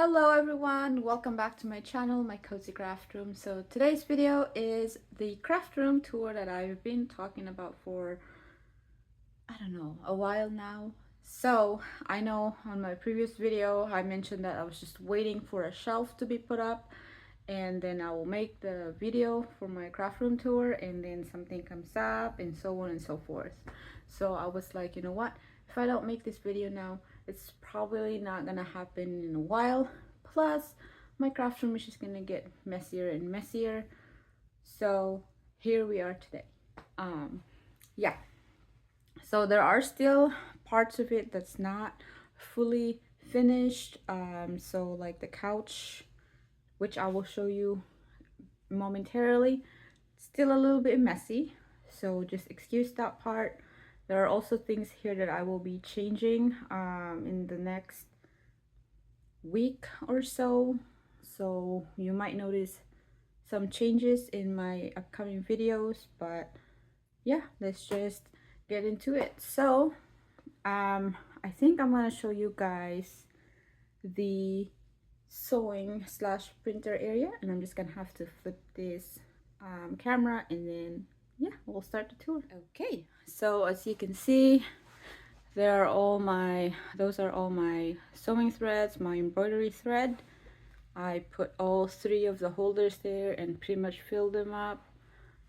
Hello everyone, welcome back to my channel, my cozy craft room. So today's video is the craft room tour that I've been talking about for I don't know, a while now. So I know on my previous video I mentioned that I was just waiting for a shelf to be put up, and then I will make the video for my craft room tour, and then something comes up and so on and so forth. So I was like, you know what, if I don't make this video now, it's probably not gonna happen in a while. Plus my craft room is just gonna get messier and messier. So here we are today. Yeah, so there are still parts of it that's not fully finished. So like the couch, which I will show you momentarily, still a little bit messy, so just excuse that part. There are also things here that I will be changing in the next week or so, so you might notice some changes in my upcoming videos. But yeah, let's just get into it. So I think I'm gonna show you guys the sewing slash printer area, and I'm just gonna have to flip this camera, and then yeah, we'll start the tour. Okay, so as you can see, those are all my sewing threads, my embroidery thread. I put all three of the holders there and pretty much filled them up.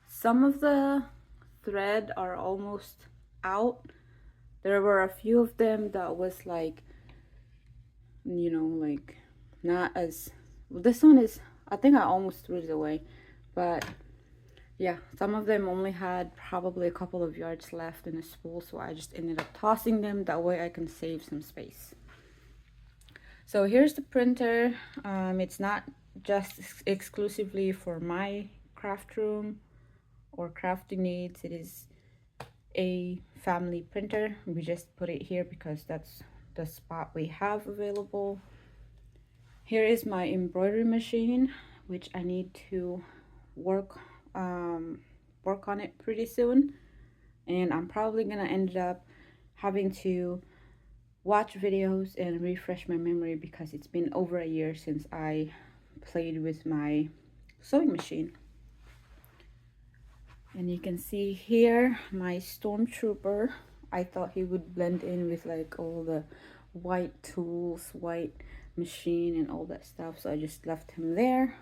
Some of the thread are almost out. There were a few of them that was like, you know, like not as well. This one is, I think I almost threw it away, but yeah, some of them only had probably a couple of yards left in the spool, so I just ended up tossing them. That way I can save some space. So here's the printer. It's not just exclusively for my craft room or crafting needs. It is a family printer. We just put it here because that's the spot we have available. Here is my embroidery machine, which I need to work on it pretty soon, and I'm probably gonna end up having to watch videos and refresh my memory because it's been over a year since I played with my sewing machine. And you can see here my stormtrooper. I thought he would blend in with like all the white tools, white machine and all that stuff, so I just left him there.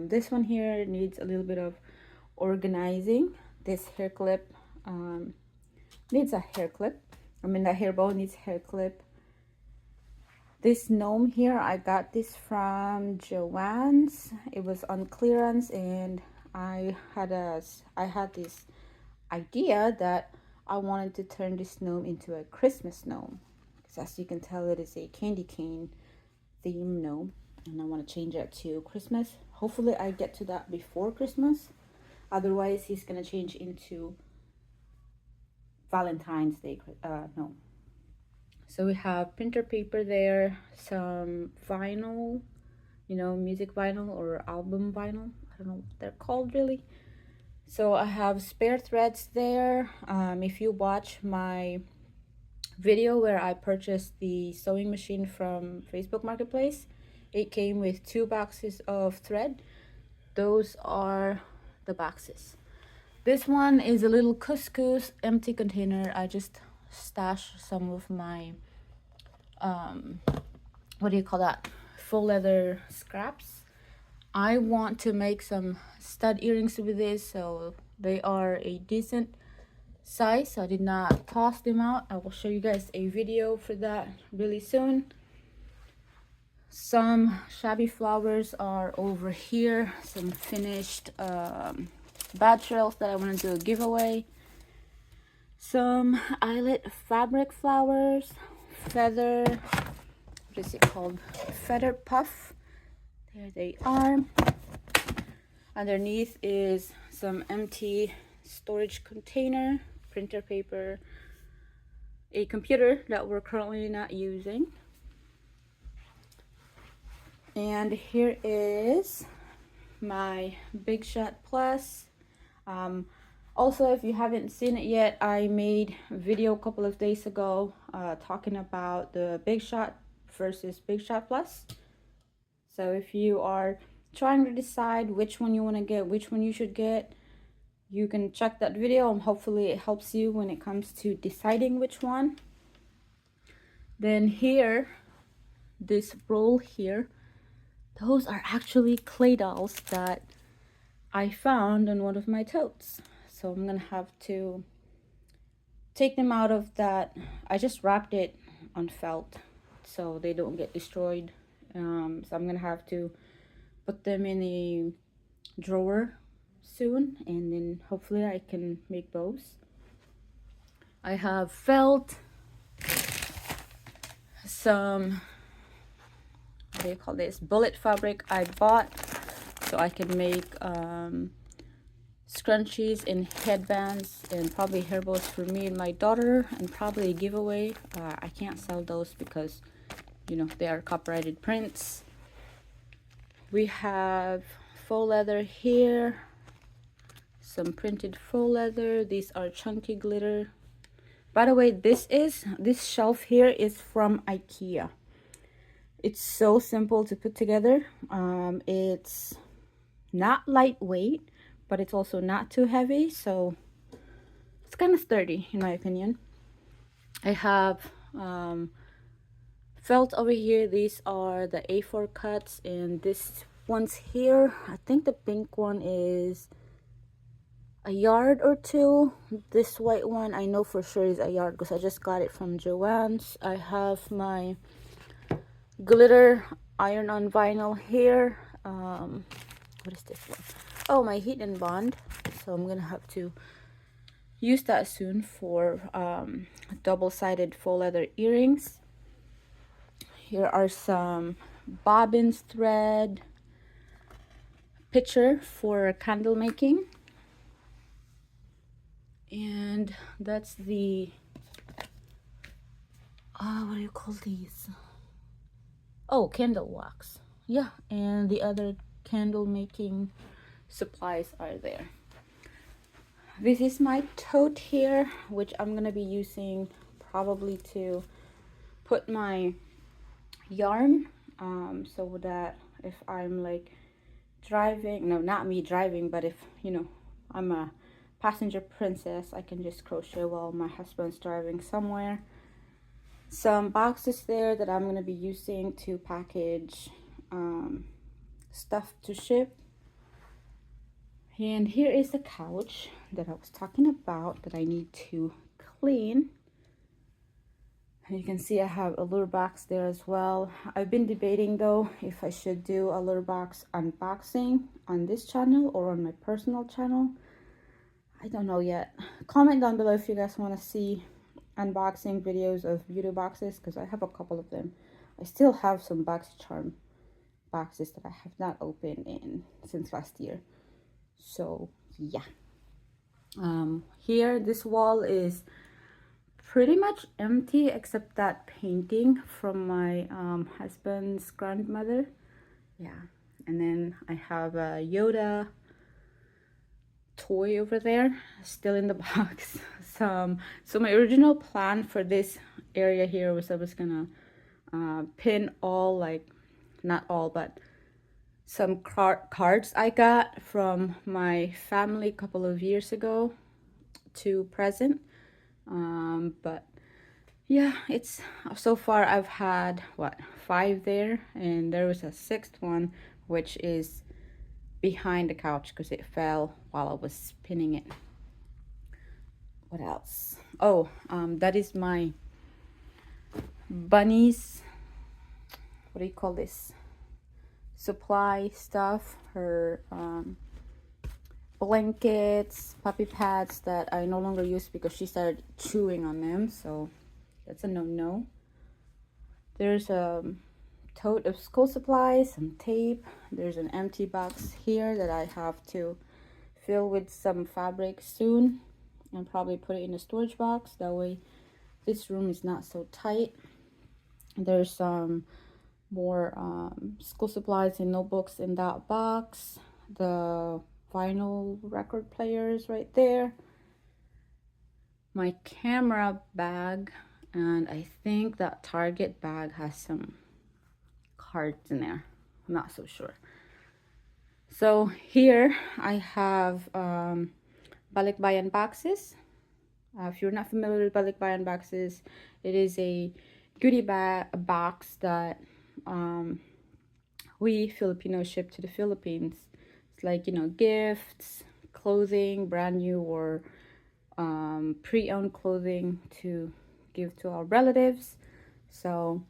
This one here needs a little bit of organizing. This hair clip needs a hair clip. I mean, the hair bow needs hair clip. This gnome here, I got this from Joann's. It was on clearance, and I had this idea that I wanted to turn this gnome into a Christmas gnome, because as you can tell, it is a candy cane theme gnome, and I want to change it to Christmas. Hopefully I get to that before Christmas. Otherwise he's gonna change into Valentine's Day gnome. So we have printer paper there, some vinyl, you know, music vinyl or album vinyl. I don't know what they're called really. So I have spare threads there. If you watch my video where I purchased the sewing machine from Facebook Marketplace, it came with 2 boxes of thread. Those are the boxes. This one is a little couscous empty container. I just stash some of my what do you call that, faux leather scraps. I want to make some stud earrings with this, so they are a decent size, so I did not toss them out. I will show you guys a video for that really soon. Some shabby flowers are over here, some finished bad shells that I want to do a giveaway. Some eyelet fabric flowers, feather, what is it called, feather puff. There they are. Underneath is some empty storage container, printer paper, a computer that we're currently not using. And here is my Big Shot Plus. Also, if you haven't seen it yet, I made a video a couple of days ago talking about the Big Shot versus Big Shot Plus. So if you are trying to decide which one you want to get, which one you should get, you can check that video and hopefully it helps you when it comes to deciding which one. Then here, this roll here, those are actually clay dolls that I found in one of my totes. So I'm gonna have to take them out of that. I just wrapped it on felt so they don't get destroyed. So I'm gonna have to put them in a drawer soon, and then hopefully I can make bows. I have felt, some, what do you call this, bullet fabric I bought so I can make scrunchies and headbands and probably hair bows for me and my daughter, and probably a giveaway. I can't sell those because, you know, they are copyrighted prints. We have faux leather here, some printed faux leather. These are chunky glitter. By the way, this shelf here is from IKEA. It's so simple to put together. It's not lightweight, but it's also not too heavy, so it's kind of sturdy in my opinion. I have felt over here. These are the A4 cuts, and this one's here, I think the pink one is a yard or two. This white one I know for sure is a yard because I just got it from Joann's. I have my glitter iron on vinyl here. What is this one? Oh, my heat and bond. So I'm gonna have to use that soon for double-sided faux leather earrings. Here are some bobbins thread picture for candle making. And that's the what do you call these? Oh, candle wax. Yeah, and the other candle making supplies are there. This is my tote here, which I'm gonna be using probably to put my yarn, so that if I'm like driving, no, not me driving, but if, you know, I'm a passenger princess, I can just crochet while my husband's driving somewhere. Some boxes there that I'm going to be using to package stuff to ship. And here is the couch that I was talking about that I need to clean. And you can see I have a lure box there as well. I've been debating though if I should do a lure box unboxing on this channel or on my personal channel. I don't know yet. Comment down below if you guys want to see unboxing videos of beauty boxes, because I have a couple of them. I still have some BoxyCharm boxes that I have not opened in since last year. So yeah. Here, this wall is pretty much empty except that painting from my husband's grandmother. Yeah, and then I have a Yoda toy over there still in the box. So my original plan for this area here was I was gonna pin all, like, not all, but some cards I got from my family a couple of years ago to present. But yeah, it's so far I've had what, 5 there, and there was a 6th one which is behind the couch because it fell while I was spinning it. What else? Oh, that is my bunny's, what do you call this, supply stuff. Her blankets, puppy pads that I no longer use because she started chewing on them, so that's a no-no. There's a tote of school supplies, some tape. There's an empty box here that I have to fill with some fabric soon and probably put it in a storage box. That way this room is not so tight. There's some more school supplies and notebooks in that box. The vinyl record players right there. My camera bag, and I think that Target bag has some cards in there. I'm not so sure. So here I have LiQWYD boxes. If you're not familiar with LiQWYD boxes, it is a goodie box that we Filipinos ship to the Philippines. It's like, you know, gifts, clothing, brand new or pre-owned clothing to give to our relatives. So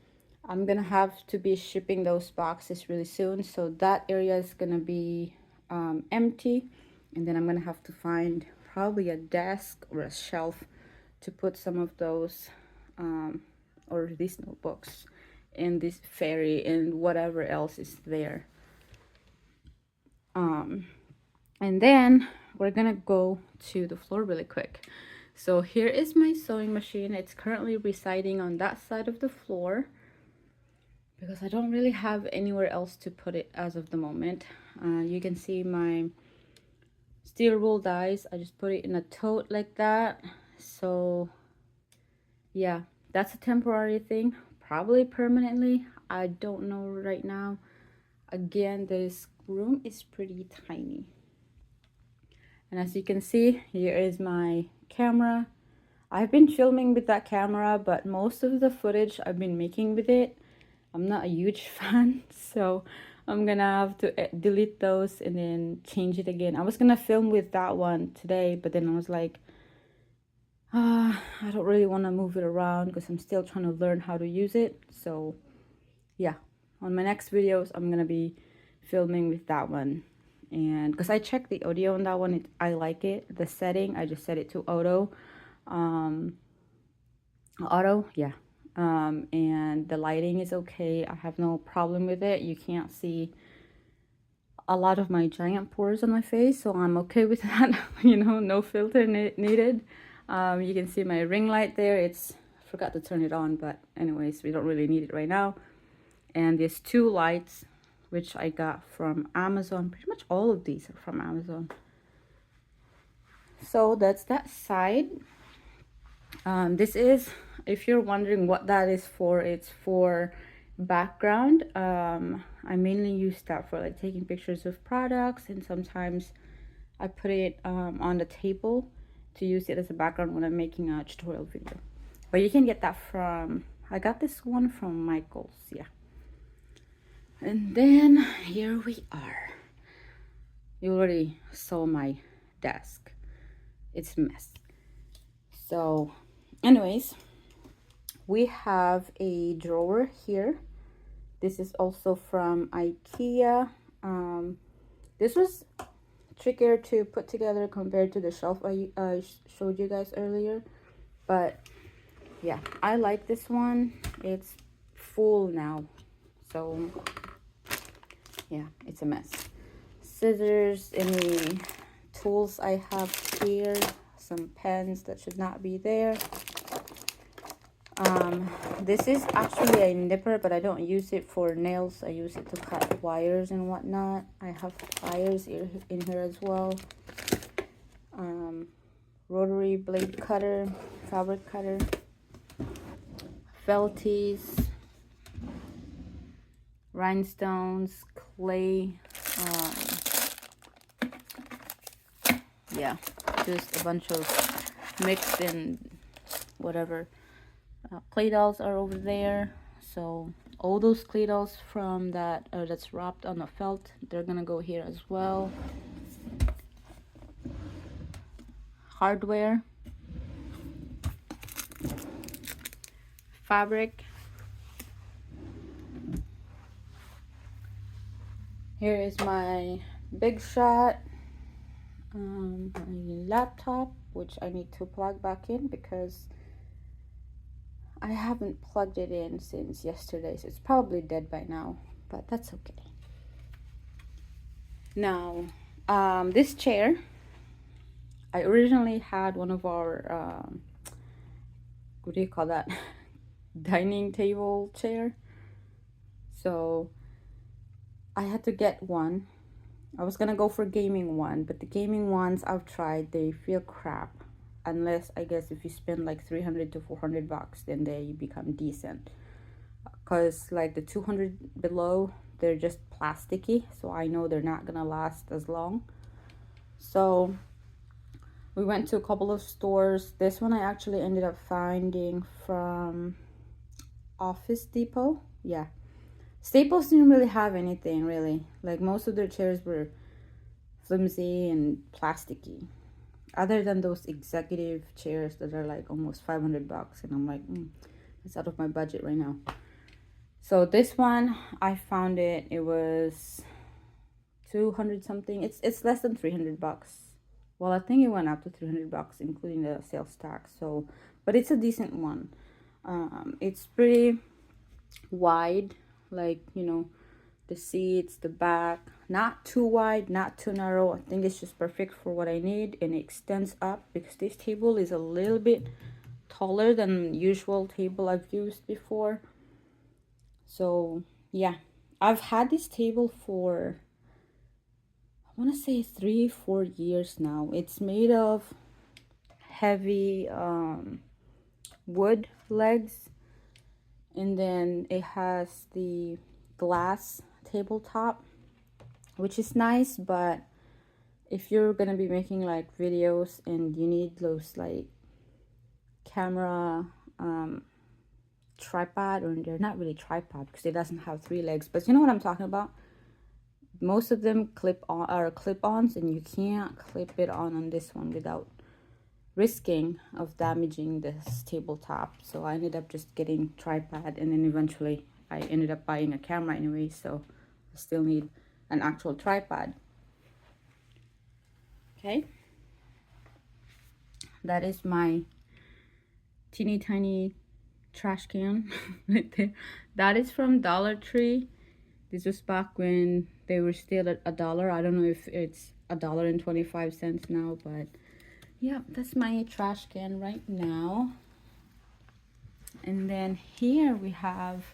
I'm gonna have to be shipping those boxes really soon, so that area is gonna be empty, and then I'm gonna have to find probably a desk or a shelf to put some of those or these notebooks in this ferry and whatever else is there. And then we're gonna go to the floor really quick. So here is my sewing machine. It's currently residing on that side of the floor because I don't really have anywhere else to put it as of the moment. You can see my steel wool dies. I just put it in a tote like that. So yeah, that's a temporary thing, probably permanently. I don't know right now. Again, this room is pretty tiny. And as you can see, here is my camera. I've been filming with that camera, but most of the footage I've been making with it, I'm not a huge fan, so I'm gonna have to delete those and then change it again. I was gonna film with that one today, but then I was like, I don't really want to move it around because I'm still trying to learn how to use it. So yeah, on my next videos, I'm gonna be filming with that one. And because I checked the audio on that one, I like it. The setting, I just set it to auto. Yeah. And the lighting is okay. I have no problem with it. You can't see a lot of my giant pores on my face, so I'm okay with that. You know, no filter needed. You can see my ring light there. I forgot to turn it on, but anyways, we don't really need it right now. And there's two lights which I got from Amazon. Pretty much all of these are from Amazon. So that's that side. This is, if you're wondering what that is for, it's for background. I mainly use that for like taking pictures of products, and sometimes I put it on the table to use it as a background when I'm making a tutorial video. But you can get that from, I got this one from Michael's, yeah. And then here we are. You already saw my desk. It's a mess. So anyways, we have a drawer here. This is also from IKEA. This was trickier to put together compared to the shelf I showed you guys earlier. But yeah, I like this one. It's full now. So yeah, it's a mess. Scissors, any tools I have here, some pens that should not be there. This is actually a nipper, but I don't use it for nails. I use it to cut wires and whatnot. I have pliers in here as well. Rotary blade cutter, fabric cutter, felties, rhinestones, clay, yeah, just a bunch of mixed in whatever. Clay dolls are over there, so all those clay dolls from that that's wrapped on the felt, they're gonna go here as well. Hardware, fabric. Here is my Big Shot laptop, which I need to plug back in because I haven't plugged it in since yesterday, so it's probably dead by now, but that's okay. Now, this chair, I originally had one of our, what do you call that? Dining table chair. So I had to get one. I was gonna go for gaming one, but the gaming ones I've tried, they feel crap. Unless, I guess, if you spend like 300 to 400 bucks, then they become decent. Because like the 200 below, they're just plasticky, so I know they're not gonna last as long. So we went to a couple of stores. This one I actually ended up finding from Office Depot. Yeah, Staples didn't really have anything really. Like most of their chairs were flimsy and plasticky, other than those executive chairs that are like almost 500 bucks, and I'm like, it's out of my budget right now. So this one, I found it was 200 something. It's less than 300 bucks. Well, I think it went up to 300 bucks including the sales tax. So, but it's a decent one. It's pretty wide, like, you know, the seats, the back, not too wide, not too narrow. I think it's just perfect for what I need, and it extends up because this table is a little bit taller than usual table I've used before. So yeah, I've had this table for, I want to say 3-4 years now. It's made of heavy wood legs, and then it has the glass tabletop, which is nice. But if you're gonna be making like videos and you need those like camera tripod, or they're not really tripod because it doesn't have 3 legs, but you know what I'm talking about. Most of them are clip-ons, and you can't clip it on this one without risking of damaging this tabletop. So I ended up just getting tripod, and then eventually I ended up buying a camera anyway, so I still need an actual tripod. Okay, that is my teeny tiny trash can right there. That is from Dollar Tree. This was back when they were still at $1. I don't know if it's $1.25 now, but yeah, that's my trash can right now. And then here we have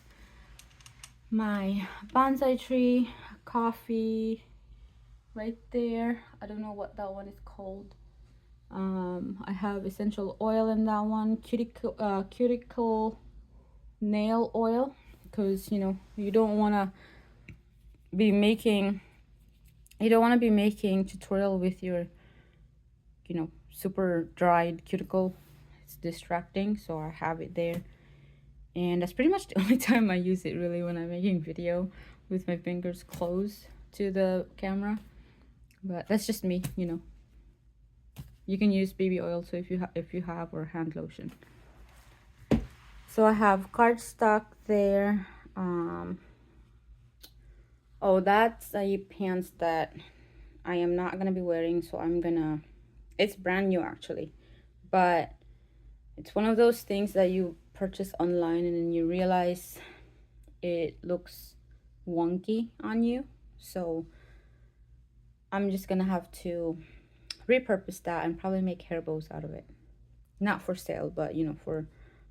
my bonsai tree, coffee right there. I don't know what that one is called. I have essential oil in that one, cuticle nail oil, because you know you don't want to be making tutorial with your, you know, super dried cuticle. It's distracting, so I have it there. And that's pretty much the only time I use it really, when I'm making video with my fingers close to the camera. But that's just me, you know. You can use baby oil, so if you have, or hand lotion. So I have cardstock there. Oh, that's a pants that I am not gonna be wearing, so it's brand new actually, but it's one of those things that you purchase online and then you realize it looks wonky on you, so I'm just gonna have to repurpose that and probably make hair bows out of it. Not for sale, but you know, for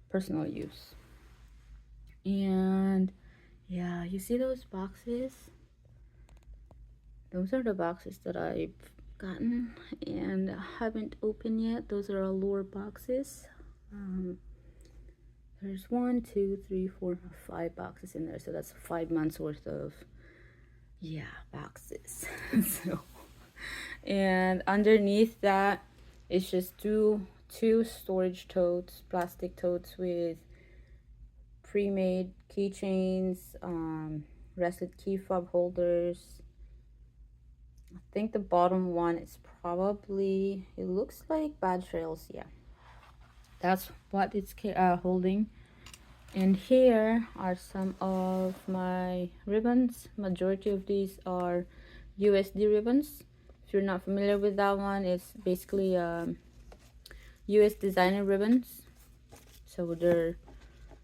personal use. And yeah, you see those boxes? Those are the boxes that I've gotten and haven't opened yet. Those are Allure boxes. There's 1, 2, 3, 4, 5 boxes in there, so that's 5 months worth of, yeah, boxes. So, and underneath that is just two storage totes, plastic totes with pre-made keychains, rested key fob holders. I think the bottom one is probably, it looks like Bad Trails. Yeah, that's what it's holding. And here are some of my ribbons. Majority of these are USD ribbons. If you're not familiar with that one, it's basically US designer ribbons. So they're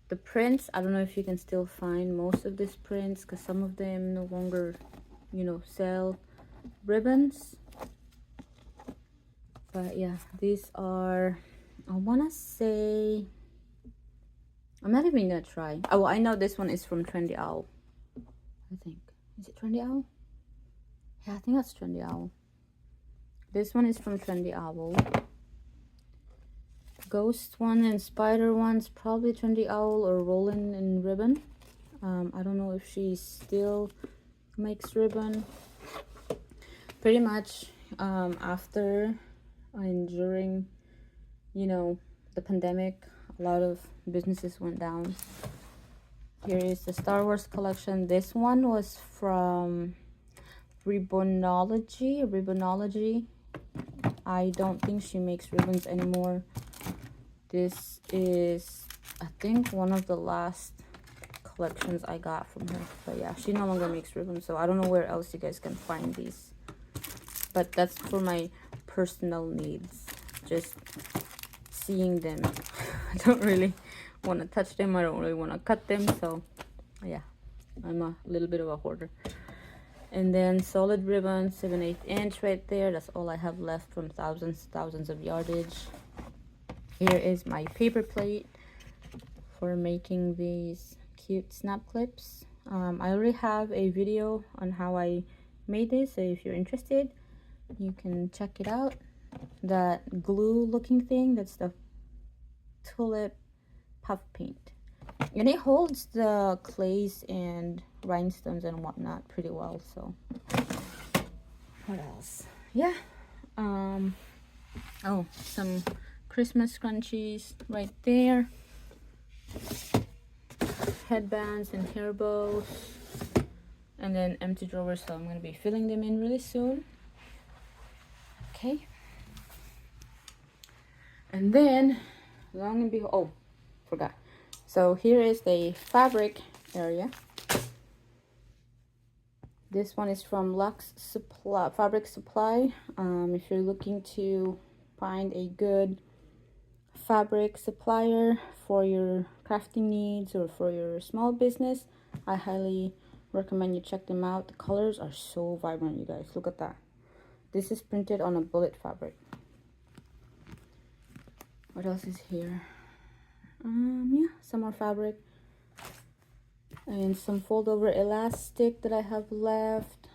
the prints. I don't know if you can still find most of these prints, because some of them no longer, you know, sell ribbons. But yeah, these are, I want to say, I'm not even gonna try. Oh, I know this one is from Trendy Owl. I think, is it Trendy Owl? Yeah, I think that's Trendy Owl. This one is from Trendy Owl. Ghost one and Spider one's probably Trendy Owl or Rollin' and Ribbon. I don't know if she's still makes ribbon. Pretty much after and during, you know, the pandemic, a lot of businesses went down. Here is the Star Wars collection. This one was from Ribbonology. I don't think she makes ribbons anymore. This is, I think, one of the last collections I got from her. But yeah, she no longer makes ribbons, so I don't know where else you guys can find these. But that's for my personal needs. Just seeing them. I don't really want to touch them. I don't really want to cut them. So yeah, I'm a little bit of a hoarder. And then solid ribbon, 7/8 inch right there. That's all I have left from thousands of yardage. Here is my paper plate for making these cute snap clips. I already have a video on how I made this, so if you're interested, you can check it out. That glue looking thing, that's the tulip puff paint, and it holds the clays and rhinestones and whatnot pretty well. So what else? Yeah, oh, some Christmas scrunchies right there, headbands and hair bows, and then empty drawers, so I'm going to be filling them in really soon. Okay, and then long and behold, oh, forgot. So here is the fabric area. This one is from Lux Supply, Fabric Supply. If you're looking to find a good fabric supplier for your crafting needs or for your small business, I highly recommend you check them out. The colors are so vibrant, you guys. Look at that. This is printed on a bullet fabric. What else is here? Yeah, some more fabric and some fold over elastic that I have left.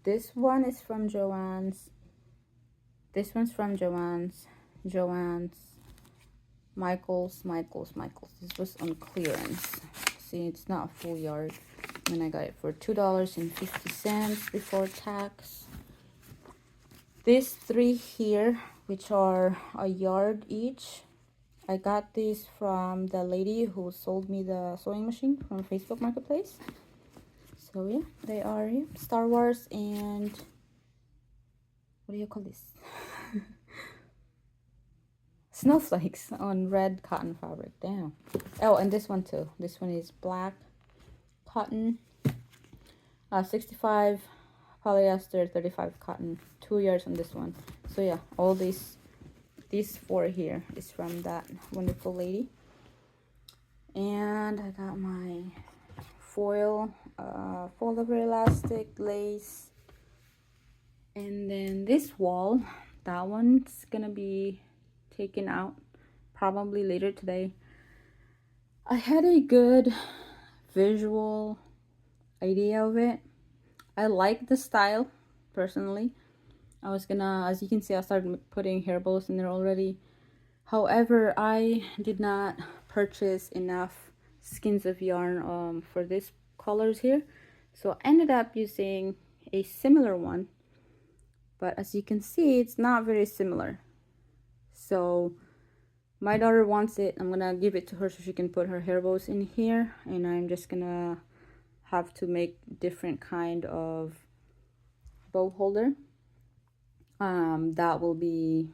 This one is from Joann's. This one's from Joann's. Michael's. This was on clearance. See, it's not a full yard. And I got it for $2.50 before tax. These three here, which are a yard each, I got these from the lady who sold me the sewing machine from Facebook Marketplace. So yeah, they are Star Wars and what do you call this? Snowflakes on red cotton fabric. Damn. Oh, and this one too. This one is black cotton, 65 polyester, 35 cotton. 2 yards on this one. So yeah, all these four here is from that wonderful lady. And I got my foil, fold over elastic, lace, and then this wall, that one's gonna be taken out probably later today. I had a good visual idea of it. I like the style personally. I was gonna, as you can see, I started putting hair bows in there already. However, I did not purchase enough skeins of yarn for these colors here, so I ended up using a similar one, but as you can see, it's not very similar. So my daughter wants it. I'm gonna give it to her so she can put her hair bows in here, and I'm just gonna have to make different kind of bow holder that will be,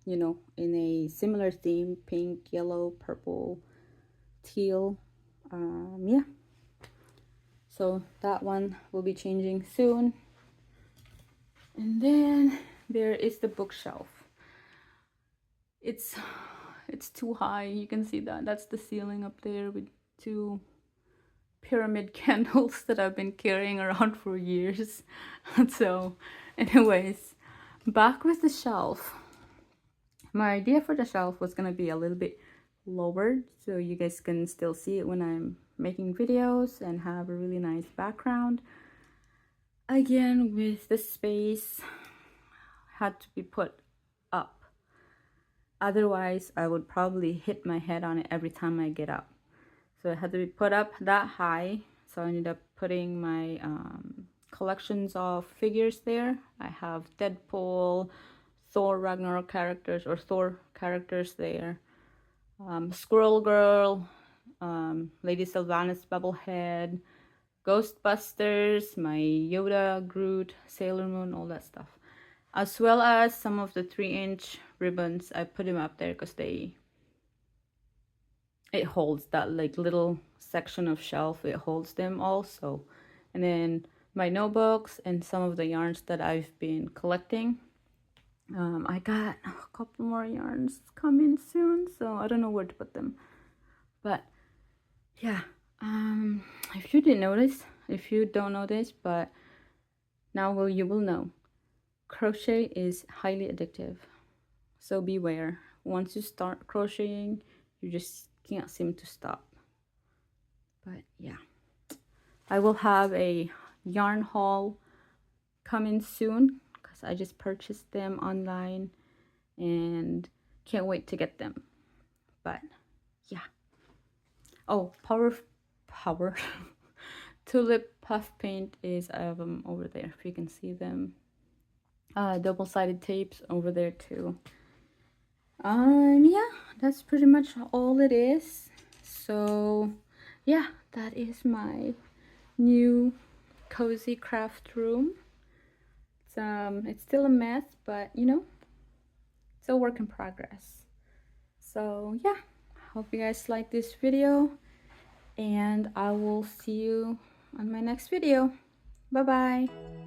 you know, in a similar theme: pink, yellow, purple, teal. Yeah, so that one will be changing soon. And then there is the bookshelf. It's too high. You can see that. That's the ceiling up there with two pyramid candles that I've been carrying around for years. So anyways, back with the shelf. My idea for the shelf was gonna be a little bit lowered so you guys can still see it when I'm making videos and have a really nice background. Again, with the space had to be put up. Otherwise, I would probably hit my head on it every time I get up. So it had to be put up that high So I ended up putting my collections of figures there. I have Deadpool, Thor Ragnarok characters, or Thor characters there, Squirrel Girl, Lady Sylvanas Bubblehead, Ghostbusters, my Yoda, Groot, Sailor Moon, all that stuff. As well as some of the 3-inch ribbons. I put them up there because it holds that like little section of shelf. It holds them also. And then my notebooks and some of the yarns that I've been collecting. I got a couple more yarns coming soon, so I don't know where to put them. But yeah, if you didn't notice, if you don't know this, but now you will know, crochet is highly addictive. So beware. Once you start crocheting, you just can't seem to stop. But yeah, I will have a yarn haul coming soon because I just purchased them online and can't wait to get them. But yeah. Oh, power tulip puff paint is over there, if you can see them. Double-sided tapes over there too. Yeah, that's pretty much all it is. So yeah, that is my new cozy craft room. It's still a mess, but you know, it's a work in progress. So yeah, hope you guys like this video, and I will see you on my next video. Bye bye.